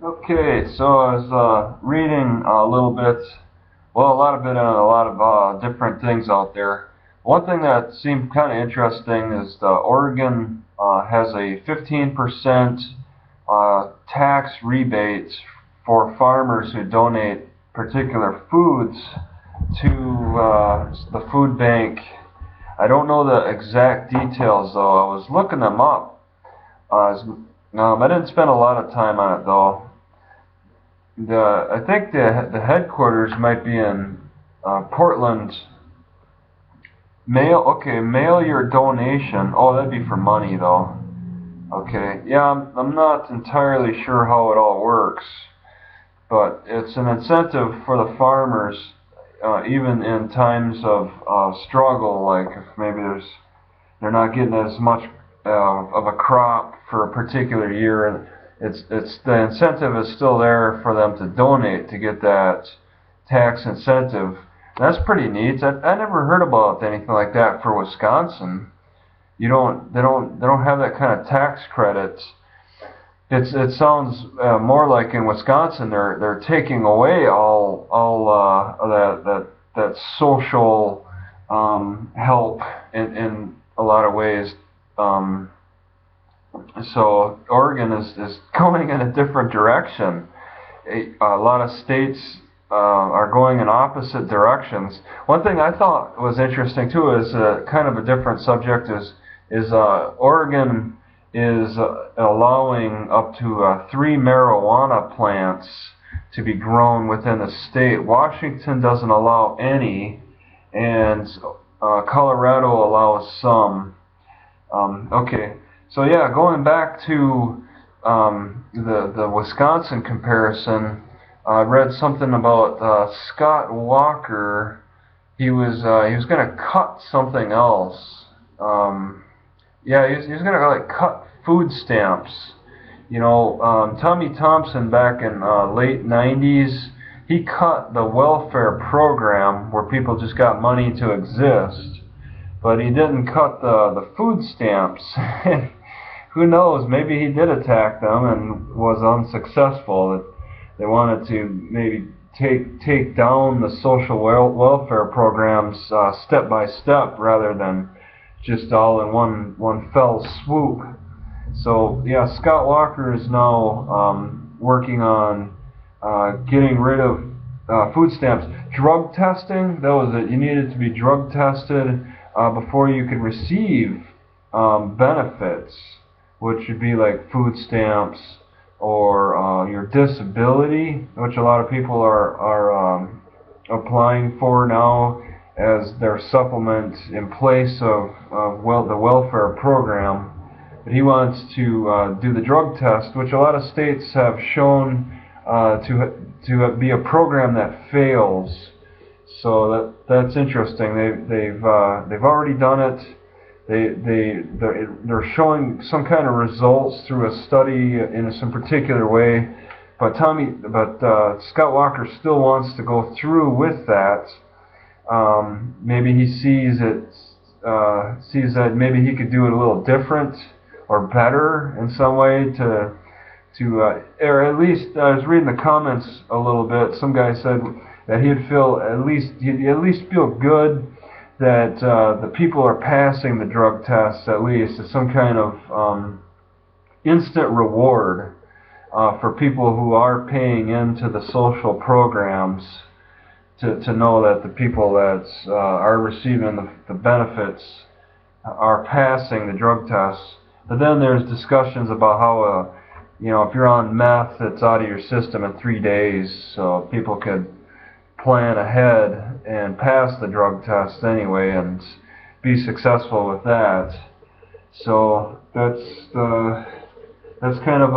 Okay, so I was reading a little bit, well, a lot of it on a lot of different things out there. One thing that seemed kind of interesting is Oregon has a 15% tax rebate for farmers who donate particular foods to the food bank. I don't know the exact details though. I was looking them up. I didn't spend a lot of time on it though. I think the headquarters might be in Portland. Mail your donation. Oh, that'd be for money though. Okay, yeah, I'm not entirely sure how it all works, but it's an incentive for the farmers, even in times of struggle, like if maybe they're not getting as much of a crop for a particular year, and it's the incentive is still there for them to donate to get that tax incentive. That's pretty neat. I never heard about anything like that for Wisconsin. They don't have that kind of tax credit. It sounds more like in Wisconsin they're taking away all that social help in a lot of ways. Um, so Oregon is going in a different direction. A lot of states are going in opposite directions. One thing I thought was interesting too is kind of a different subject is Oregon is allowing up to 3 marijuana plants to be grown within the state. Washington doesn't allow any, and Colorado allows some. Okay, so yeah, going back to the Wisconsin comparison, I read something about Scott Walker. He was going to cut something else. Yeah, he was going to like cut food stamps. Tommy Thompson back in late '90s, he cut the welfare program where people just got money to exist, but he didn't cut the food stamps. Who knows? Maybe he did attack them and was unsuccessful. They wanted to maybe take down the social welfare programs step by step rather than just all in one fell swoop. So yeah, Scott Walker is now working on getting rid of food stamps. Drug testing, that was it. You needed to be drug tested before you could receive benefits, which would be like food stamps or your disability, which a lot of people are applying for now as their supplement in place of the welfare program. But he wants to do the drug test, which a lot of states have shown to be a program that fails. So that's interesting. They've already done it. They're showing some kind of results through a study in some particular way, but Scott Walker still wants to go through with that. Maybe he sees that maybe he could do it a little different or better in some way or at least I was reading the comments a little bit. Some guy said that he'd at least feel good that the people are passing the drug tests at least as some kind of instant reward for people who are paying into the social programs to know that the people that are receiving the benefits are passing the drug tests. But then there's discussions about how if you're on meth, it's out of your system in 3 days, so people could plan ahead and pass the drug test anyway and be successful with that. So that's kind of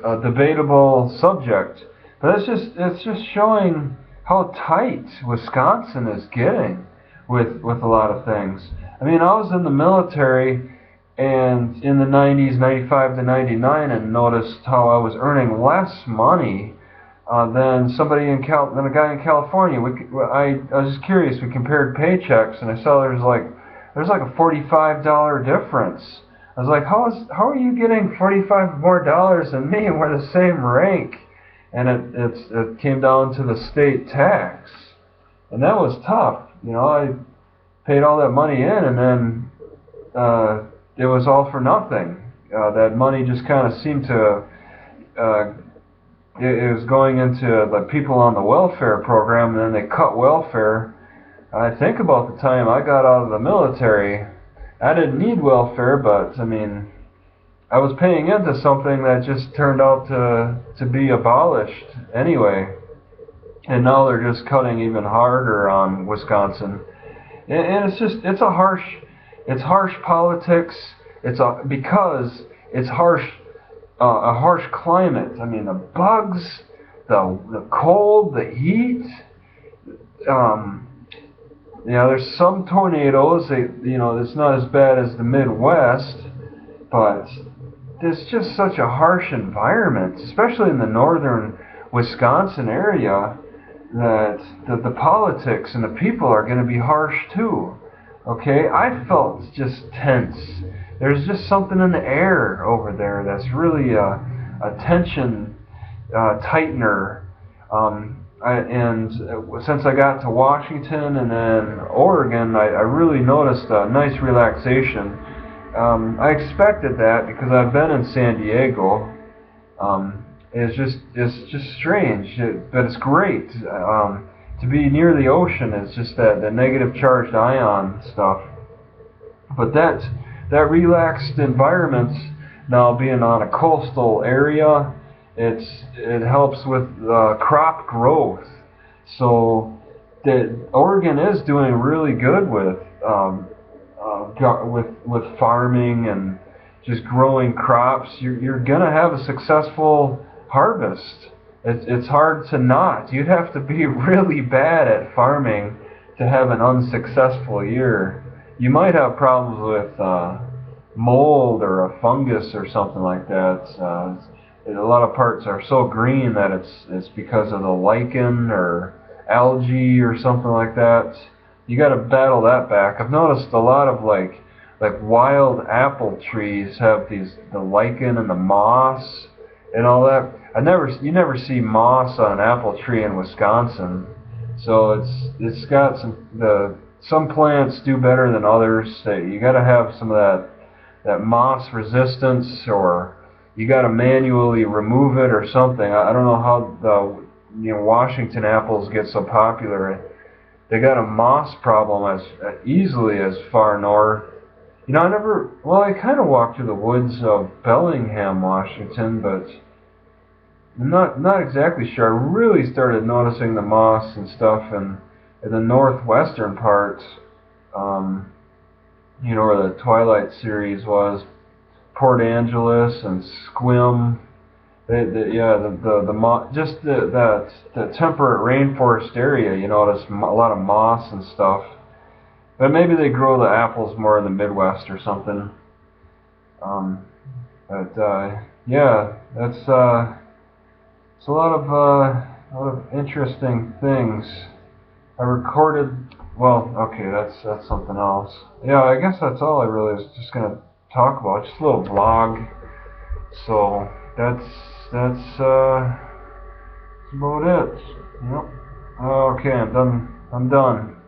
a debatable subject, but it's just showing how tight Wisconsin is getting with a lot of things. I mean, I was in the military and in the 90s, 95 to 99, and noticed how I was earning less money than than a guy in California. I was just curious. We compared paychecks, and I saw there's like a $45 difference I was like, how are you getting $45 more than me and we're the same rank? And it came down to the state tax. And that was tough. You know, I paid all that money in, and then it was all for nothing. That money just kind of seemed to, uh, it was going into the people on the welfare program, and then they cut welfare. I think about the time I got out of the military, I didn't need welfare, but I mean, I was paying into something that just turned out to be abolished anyway. And now they're just cutting even harder on Wisconsin. And it's harsh politics. Because it's a harsh climate. I mean, the bugs, the cold, the heat. There's some tornadoes. It's not as bad as the Midwest, but it's just such a harsh environment, especially in the northern Wisconsin area, that the politics and the people are going to be harsh too. Okay, I felt just tense. There's just something in the air over there that's really a tension tightener. Since I got to Washington and then Oregon, I really noticed a nice relaxation. I expected that because I've been in San Diego. It's just strange, but it's great. To be near the ocean is just the negative charged ion stuff. But that relaxed environment, now being on a coastal area, it helps with crop growth. So Oregon is doing really good with farming and just growing crops. You're gonna have a successful harvest. It's hard to not. You'd have to be really bad at farming to have an unsuccessful year. You might have problems with mold or a fungus or something like that. A lot of parts are so green that it's because of the lichen or algae or something like that. You got to battle that back. I've noticed a lot of like wild apple trees have the lichen and the moss and all that. You never see moss on an apple tree in Wisconsin. So it's got some plants do better than others. You got to have some of that moss resistance, or you got to manually remove it or something. I don't know how the Washington apples get so popular. They got a moss problem as easily as far north. I kind of walked through the woods of Bellingham, Washington, but I'm not exactly sure. I really started noticing the moss and stuff in the northwestern parts, where the Twilight series was, Port Angeles and Squim. The temperate rainforest area, there's a lot of moss and stuff. But maybe they grow the apples more in the Midwest or something. That's it's a lot of interesting things. I recorded. Well, okay, that's something else. Yeah, I guess that's all I really was just gonna talk about. Just a little vlog. So that's about it. Yep. Okay, I'm done.